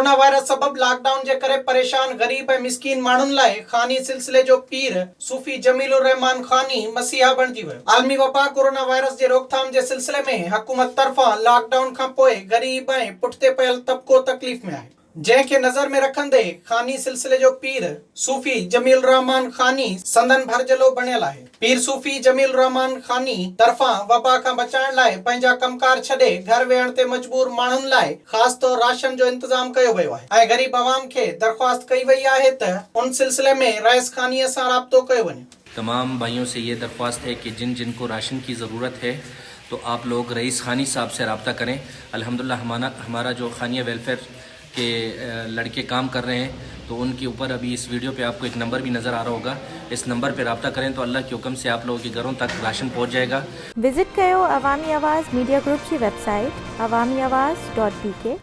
Corona virus सबब lockdown जे करे परेशान गरीब ऐं मिस्कीन माण्हुनि लाइ खानी सिलसिले जो पीर सूफी जमीलुर रहमान खानी मसीहा बणिजी वियो। आलमी वबा कोरोना वायरस जे रोकथाम जे सिलसिले में हुकूमत तरफ़ां लॉकडाउन खां पोइ गरीब ऐं पुठिते पयल तबिको तकलीफ़ में आहे, जंहिंखे नज़र में रखंदे खानी सिलसिले जो पीर सूफी जमील रहमान खानी संदन भरजलो बणियल आहे। पीर सूफी जमील रहमान खानी तरफ़ां वबा खां बचाइण लाइ पंहिंजा कमकार छॾे घर वेहण ते मजबूर माण्हुनि लाइ ख़ासि तौर राशन जो इंतजाम कयो वियो आहे ऐं गरीब आवाम खे दरख़्वास्त कई वई आहे त उन सिलसिले में रईस खानीअ सां राब्तो कयो वञे। तमाम भाइयों से ये दरख्वास्त है कि जिन जिन को राशन की ज़रूरत है तो आप लोग रईस खानी साहब से रब्ता करें। अल्हम्दुलिल्लाह हमारा जो खानिया वेलफेयर के लड़के काम कर रहे हैं, तो उनके ऊपर अभी इस वीडियो पे आपको एक नंबर भी नज़र आ रहा होगा। इस नंबर पे रब्ता करें तो अल्लाह के हुक्म से आप लोगों के घरों तक राशन पहुंच जाएगा। विजिट कयो अवामी आवाज़ मीडिया ग्रुप की वेबसाइट awamiawaz.pk।